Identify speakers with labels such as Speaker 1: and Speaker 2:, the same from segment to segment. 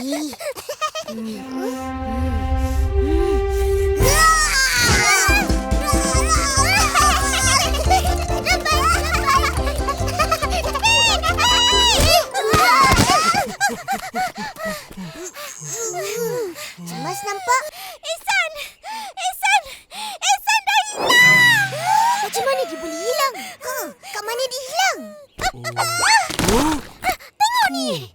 Speaker 1: Cemas nampak?
Speaker 2: Ihsan! Ihsan dah hilang!
Speaker 1: Macam mana dia boleh hilang? Kat mana dia hilang?
Speaker 2: Tengok ni!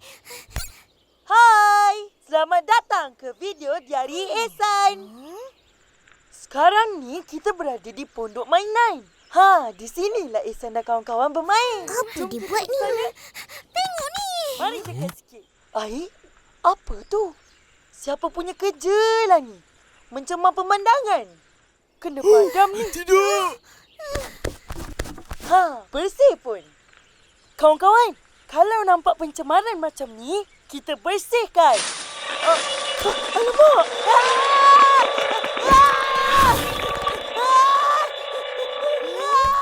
Speaker 2: Hai! Selamat datang ke video diari Ihsan. Sekarang ni kita berada di pondok mainan. Di sinilah Ihsan dan kawan-kawan bermain.
Speaker 1: Apa dia buat ni?
Speaker 2: Tengok ni! Mari dekat sikit. Apa tu? Siapa punya kerja lah ni? Mencemar pemandangan. Kena padam ni.
Speaker 3: Tidak!
Speaker 2: Bersih pun. Kawan-kawan, kalau nampak pencemaran macam ni, kita bersihkan. Alamak!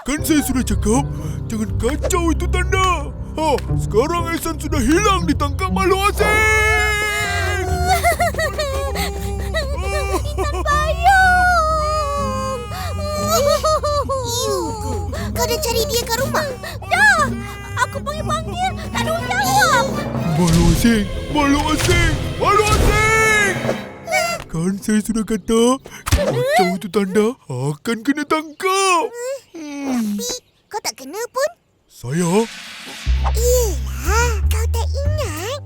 Speaker 3: Kan saya sudah cakap, jangan kacau itu tanda. Sekarang Ihsan sudah hilang ditangkap makhluk asing.
Speaker 2: Intan payung!
Speaker 1: Kau dah cari dia kat rumah?
Speaker 2: Dah! Aku panggil-panggil, tak ada orang jawab.
Speaker 3: Makhluk asing! Makhluk asing! Makhluk asing! Kan saya sudah kata, kacau itu tanda akan kena tangkap.
Speaker 1: Tapi kau tak kena pun.
Speaker 3: Saya?
Speaker 1: Yelah, kau tak ingat?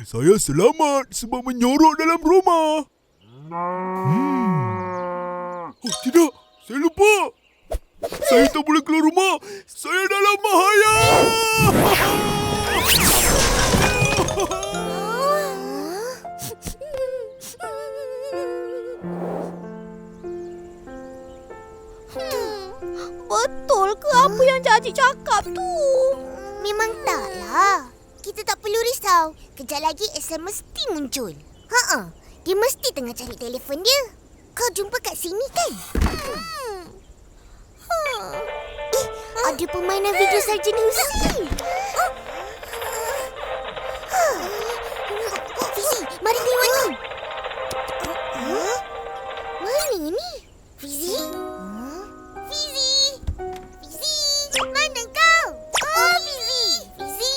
Speaker 3: Saya selamat sebab menyorok dalam rumah. Tidak, saya lupa. Saya tak boleh keluar rumah. Saya dalam bahaya.
Speaker 2: Betul ke apa yang Cik cakap tu?
Speaker 1: Memang taklah. Kita tak perlu risau. Kejap lagi Ihsan mesti muncul. Dia mesti tengah cari telefon dia. Kau jumpa kat sini kan? Ada permainan video Sarjan Husi. Fizi, mari tengok ni. Mana ni? Fizi? Fizi? Fizi? Mana kau? Fizi! Fizi!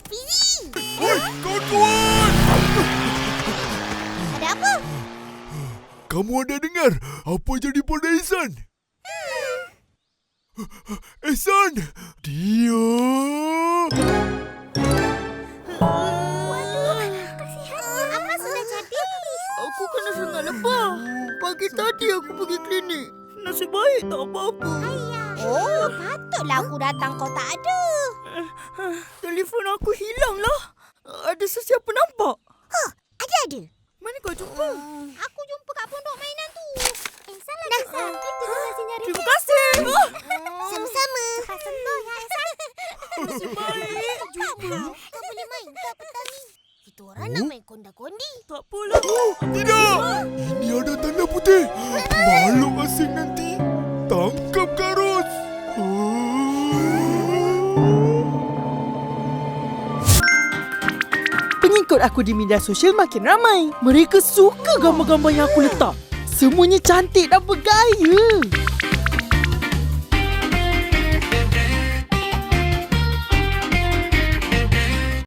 Speaker 1: Fizi!
Speaker 3: Oi, kawan-kawan!
Speaker 1: Ada apa?
Speaker 3: Kamu ada dengar apa jadi pada Ihsan? Ihsan! Dia...
Speaker 1: Waduh, kasihan. Apa sudah jadi?
Speaker 2: Aku kena sangat lebah. Pagi tadi aku pergi klinik. Nasib baik tak apa-apa.
Speaker 1: Oh, patutlah aku datang kau tak ada.
Speaker 2: Telefon aku hilang lah. Ada sesiapa nampak?
Speaker 1: Ada.
Speaker 2: Mana kau jumpa?
Speaker 1: Aku jumpa kat pondok mainan tu. Ihsan lagi sakit. Kita masih nyari.
Speaker 2: Terima kasih.
Speaker 1: Sama-sama. Cepat sembuh ya, Ihsan.
Speaker 2: Nasib baik jumpa.
Speaker 1: Kau boleh main tak petang ni? Kita orang nak main konda-kondi.
Speaker 2: Tak apalah.
Speaker 3: Tidak! Ini ada tanda putih. Makhluk asing nanti tangkap Karus.
Speaker 4: Pengikut aku di media sosial makin ramai. Mereka suka gambar-gambar yang aku letak. Semuanya cantik dan bergaya.